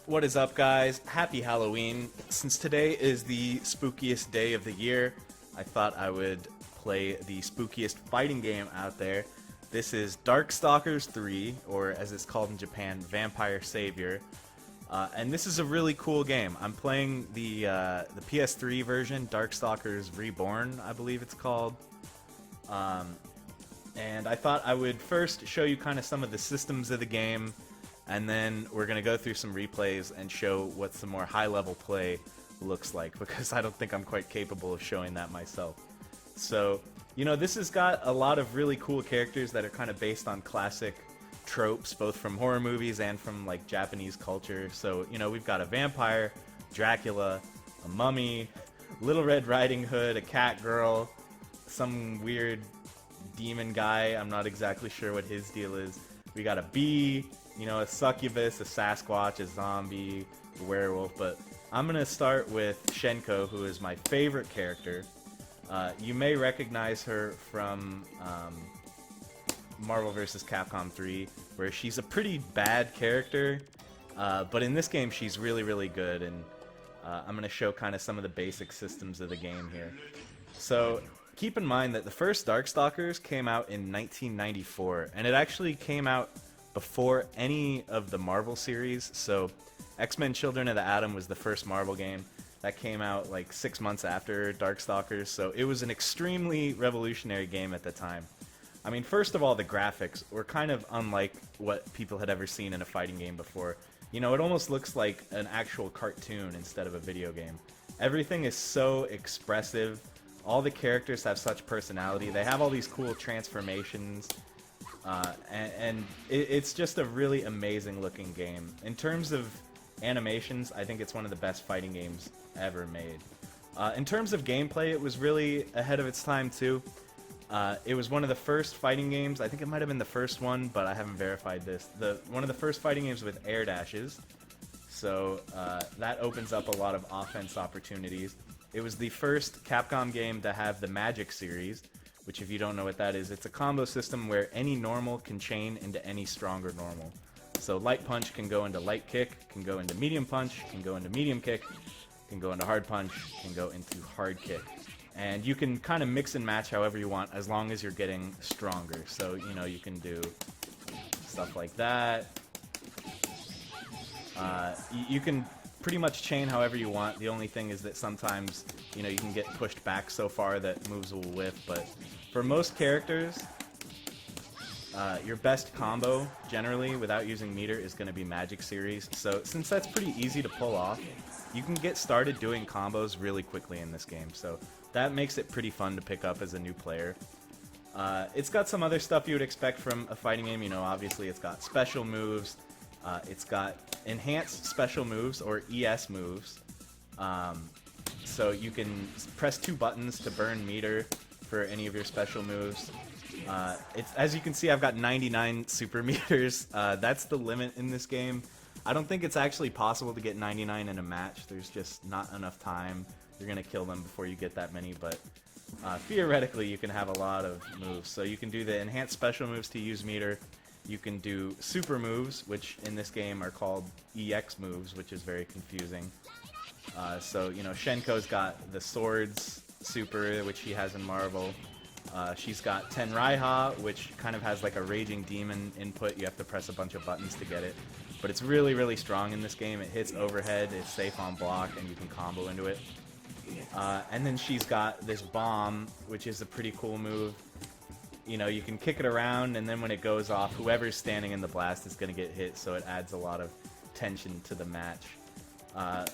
What is up, guys? Happy Halloween. Since today is the spookiest day of the year, I thought I would play the spookiest fighting game out there. This is Darkstalkers 3, or as it's called in Japan, Vampire Savior. And this is a really cool game. I'm playing the PS3 version, Darkstalkers Reborn, I believe it's called. And I thought I would first show you kind of some of the systems of the game, and then we're going to go through some replays and show what some more high-level play looks like, because I don't think I'm quite capable of showing that myself. So, you know, this has got a lot of really cool characters that are kind of based on classic tropes, both from horror movies and from, like, Japanese culture. So, you know, we've got a vampire, Dracula, a mummy, Little Red Riding Hood, a cat girl, some weird demon guy. I'm not exactly sure what his deal is. We got a bee, you know, a succubus, a Sasquatch, a zombie, a werewolf, but I'm going to start with Shenko, who is my favorite character. You may recognize her from Marvel vs. Capcom 3, where she's a pretty bad character, but in this game she's really, really good, and I'm going to show kind of some of the basic systems of the game here. So keep in mind that the first Darkstalkers came out in 1994, and it actually came out before any of the Marvel series. So X-Men Children of the Atom was the first Marvel game that came out like 6 months after Darkstalkers, so it was an extremely revolutionary game at the time. I mean, first of all, the graphics were kind of unlike what people had ever seen in a fighting game before. You know, it almost looks like an actual cartoon instead of a video game. Everything is so expressive. All the characters have such personality. They have all these cool transformations. And it's just a really amazing looking game. In terms of animations, I think it's one of the best fighting games ever made. In terms of gameplay, it was really ahead of its time too. It was one of the first fighting games, I think it might have been the first one, but I haven't verified this. One of the first fighting games with air dashes. So that opens up a lot of offense opportunities. It was the first Capcom game to have the Magic series, which, if you don't know what that is, it's a combo system where any normal can chain into any stronger normal. So light punch can go into light kick, can go into medium punch, can go into medium kick, can go into hard punch, can go into hard kick. And you can kind of mix and match however you want, as long as you're getting stronger. So, you know, you can do stuff like that. You can pretty much chain however you want. The only thing is that sometimes, you know, you can get pushed back so far that moves will whiff, but for most characters, your best combo, generally, without using meter, is going to be Magic Series. So since that's pretty easy to pull off, you can get started doing combos really quickly in this game. So that makes it pretty fun to pick up as a new player. It's got some other stuff you would expect from a fighting game. You know, obviously it's got special moves. It's got enhanced special moves, or ES moves. So you can press 2 buttons to burn meter for any of your special moves. As you can see, I've got 99 super meters. That's the limit in this game. I don't think it's actually possible to get 99 in a match. There's just not enough time. You're going to kill them before you get that many, but theoretically you can have a lot of moves. So you can do the enhanced special moves to use meter. You can do super moves, which in this game are called EX moves, which is very confusing. So, you know, Shenko's got the swords super, which he has in Marvel. She's got Tenraiha, which kind of has like a raging demon input. You have to press a bunch of buttons to get it. But it's really, really strong in this game. It hits overhead, it's safe on block, and you can combo into it. And then she's got this bomb, which is a pretty cool move. You know, you can kick it around, and then when it goes off, whoever's standing in the blast is going to get hit, so it adds a lot of tension to the match.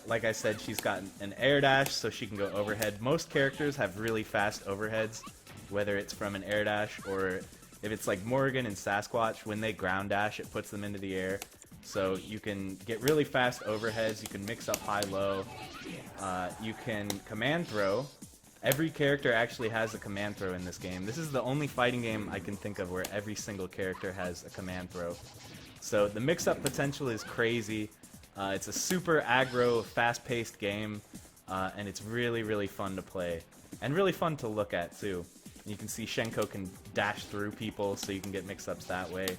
Like I said, she's got an air dash, so she can go overhead. Most characters have really fast overheads, whether it's from an air dash or if it's like Morgan and Sasquatch, when they ground dash, it puts them into the air. So you can get really fast overheads, you can mix up high-low, you can command throw. Every character actually has a command throw in this game. This is the only fighting game I can think of where every single character has a command throw. So the mix-up potential is crazy. It's a super aggro, fast-paced game, and it's really, really fun to play. And really fun to look at, too. You can see Shenko can dash through people, so you can get mix-ups that way.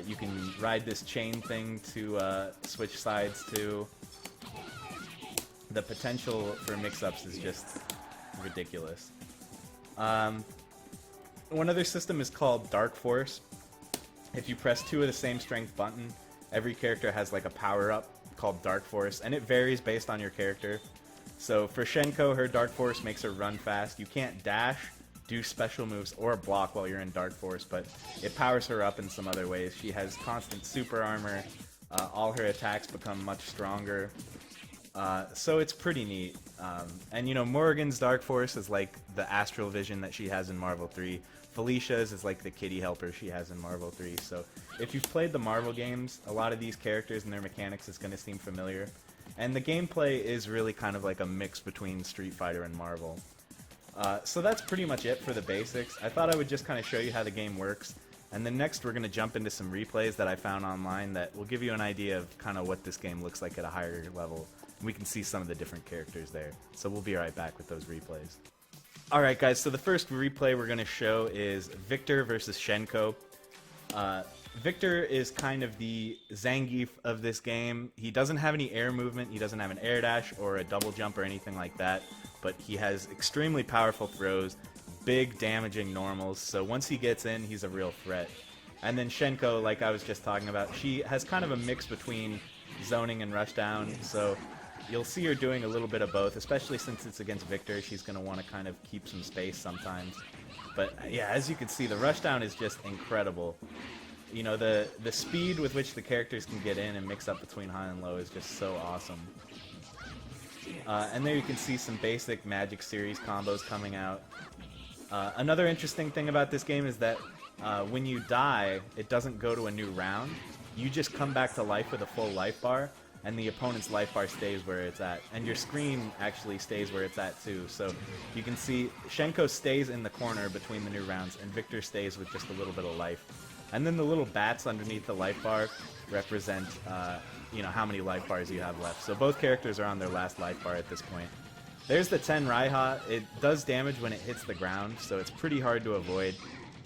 You can ride this chain thing to switch sides to. The potential for mix-ups is just ridiculous. One other system is called Dark Force. If you press 2 of the same strength button, every character has like a power-up called Dark Force, and it varies based on your character. So for Shenko, her Dark Force makes her run fast. You can't dash, do special moves, or block while you're in Dark Force, but it powers her up in some other ways. She has constant super armor. All her attacks become much stronger. So it's pretty neat. And you know, Morrigan's Dark Force is like the astral vision that she has in Marvel 3. Felicia's is like the kitty helper she has in Marvel 3. So if you've played the Marvel games, a lot of these characters and their mechanics is going to seem familiar. And the gameplay is really kind of like a mix between Street Fighter and Marvel. So that's pretty much it for the basics. I thought I would just kind of show you how the game works. And then next we're going to jump into some replays that I found online that will give you an idea of kind of what this game looks like at a higher level. And we can see some of the different characters there. So we'll be right back with those replays. Alright guys, so the first replay we're going to show is Victor versus Shenko. Victor is kind of the Zangief of this game. He doesn't have any air movement, he doesn't have an air dash or a double jump or anything like that, but he has extremely powerful throws, big damaging normals, so once he gets in, he's a real threat. And then Shenko, like I was just talking about, she has kind of a mix between zoning and rushdown, so you'll see her doing a little bit of both, especially since it's against Victor. She's going to want to kind of keep some space sometimes. But yeah, as you can see, the rushdown is just incredible. You know, the speed with which the characters can get in and mix up between high and low is just so awesome. And there you can see some basic Magic Series combos coming out. Another interesting thing about this game is that when you die, it doesn't go to a new round. You just come back to life with a full life bar, and the opponent's life bar stays where it's at. And your screen actually stays where it's at too. So you can see Shenko stays in the corner between the new rounds, and Victor stays with just a little bit of life. And then the little bats underneath the life bar represent, you know, how many life bars you have left. So both characters are on their last life bar at this point. There's the 10 Raiha. It does damage when it hits the ground, so it's pretty hard to avoid.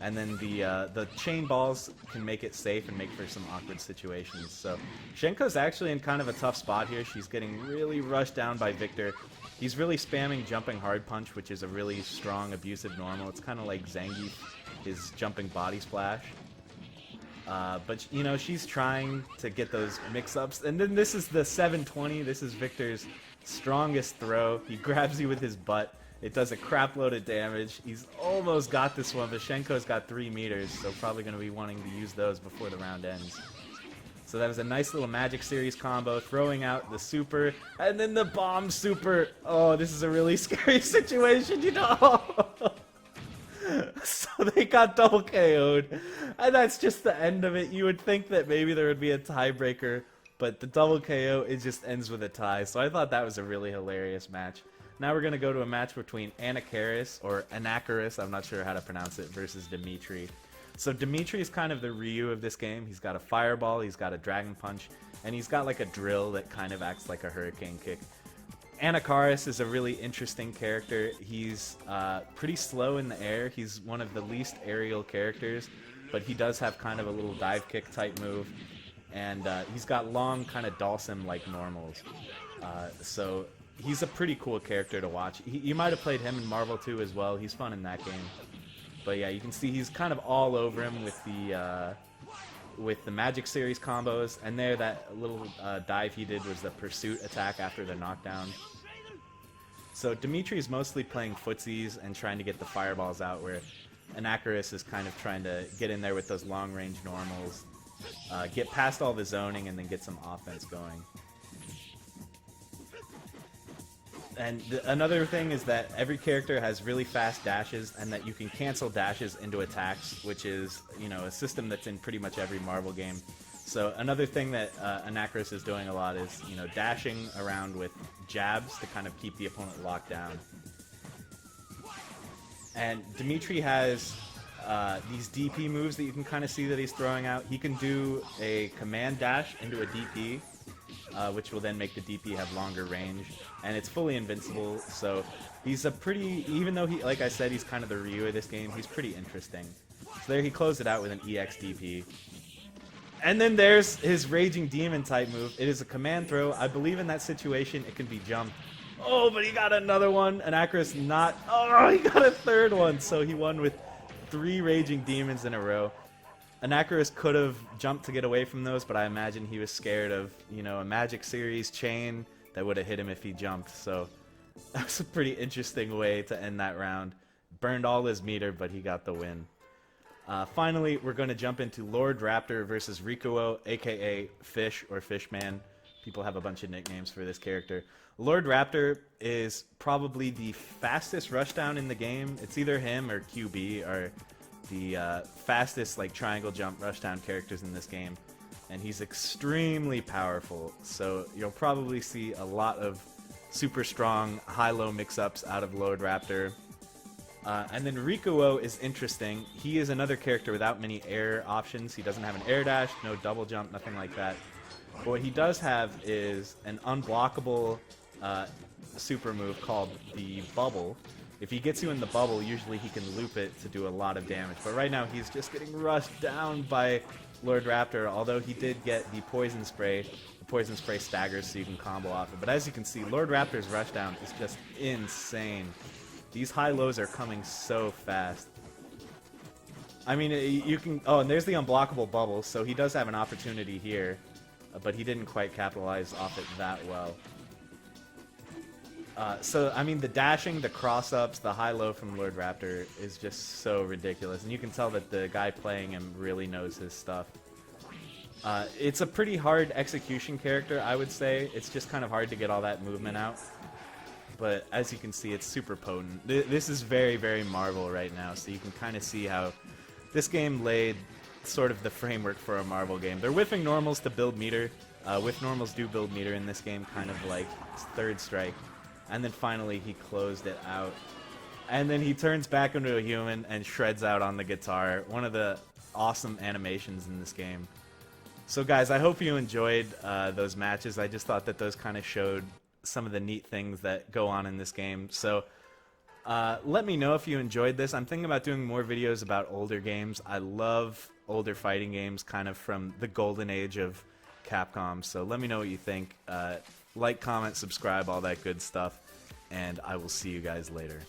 And then the chain balls can make it safe and make for some awkward situations. So Shenko's actually in kind of a tough spot here. She's getting really rushed down by Victor. He's really spamming jumping hard punch, which is a really strong abusive normal. It's kind of like Zangief, his jumping body splash. But you know, she's trying to get those mix-ups. And then this is the 720. This is Victor's strongest throw. He grabs you with his butt. It does a crap load of damage. He's almost got this one, but Shenko's got 3 meters, so probably going to be wanting to use those before the round ends. So that was a nice little Magic Series combo, throwing out the super, and then the bomb super. Oh, this is a really scary situation, you know? So they got double KO'd, and that's just the end of it. You would think that maybe there would be a tiebreaker, but the double KO, it just ends with a tie. So I thought that was a really hilarious match. Now we're going to go to a match between Anacharis, or Anacharis, I'm not sure how to pronounce it, versus Dimitri. So Dimitri is kind of the Ryu of this game. He's got a fireball, he's got a dragon punch, and he's got like a drill that kind of acts like a hurricane kick. Anacharis is a really interesting character. He's pretty slow in the air. He's one of the least aerial characters, but he does have kind of a little dive kick type move. And he's got long kind of Dalsim-like normals. So he's a pretty cool character to watch. You might have played him in Marvel 2 as well. He's fun in that game. But yeah, you can see he's kind of all over him with the Magic Series combos. And there, that little dive he did was the pursuit attack after the knockdown. So Dimitri's mostly playing footsies and trying to get the fireballs out, where Anacharis is kind of trying to get in there with those long-range normals, get past all the zoning, and then get some offense going. And another thing is that every character has really fast dashes, and that you can cancel dashes into attacks, which is, you know, a system that's in pretty much every Marvel game. So another thing that Anacharis is doing a lot is, you know, dashing around with jabs to kind of keep the opponent locked down. And Dimitri has these DP moves that you can kind of see that he's throwing out. He can do a command dash into a DP, which will then make the DP have longer range, and it's fully invincible. So he's a pretty, even though he, like I said, he's kind of the Ryu of this game, he's pretty interesting. So there he closed it out with an EX DP. And then there's his Raging Demon type move. It is a command throw. I believe in that situation it can be jumped. Oh, but he got another one. Anacris not... Oh, he got a third one. So he won with 3 Raging Demons in a row. Anacris could have jumped to get away from those, but I imagine he was scared of, you know, a Magic Series chain that would have hit him if he jumped. So that was a pretty interesting way to end that round. Burned all his meter, but he got the win. Finally, we're going to jump into Lord Raptor versus Rikuo, aka Fish or Fishman. People have a bunch of nicknames for this character. Lord Raptor is probably the fastest rushdown in the game. It's either him or QB are the fastest like triangle jump rushdown characters in this game. And he's extremely powerful, so you'll probably see a lot of super strong high-low mix-ups out of Lord Raptor. And then Rikuo is interesting. He is another character without many air options. He doesn't have an air dash, no double jump, nothing like that. But what he does have is an unblockable super move called the Bubble. If he gets you in the bubble, usually he can loop it to do a lot of damage. But right now he's just getting rushed down by Lord Raptor, although he did get the Poison Spray. The Poison Spray staggers so you can combo off it. But as you can see, Lord Raptor's rushdown is just insane. These high-lows are coming so fast. I mean, you can... Oh, and there's the unblockable bubble, so he does have an opportunity here. But he didn't quite capitalize off it that well. So, I mean, the dashing, the cross-ups, the high-low from Lord Raptor is just so ridiculous. And you can tell that the guy playing him really knows his stuff. It's a pretty hard execution character, I would say. It's just kind of hard to get all that movement out. But as you can see, it's super potent. This is very, very Marvel right now, so you can kind of see how this game laid sort of the framework for a Marvel game. They're whiffing normals to build meter. Whiff normals do build meter in this game, kind of like third strike. And then finally he closed it out. And then he turns back into a human and shreds out on the guitar. One of the awesome animations in this game. So guys, I hope you enjoyed those matches. I just thought that those kind of showed some of the neat things that go on in this game. So let me know if you enjoyed this. I'm thinking about doing more videos about older games. I love older fighting games, kind of from the golden age of Capcom. So let me know what you think. Like, comment, subscribe, all that good stuff. And I will see you guys later.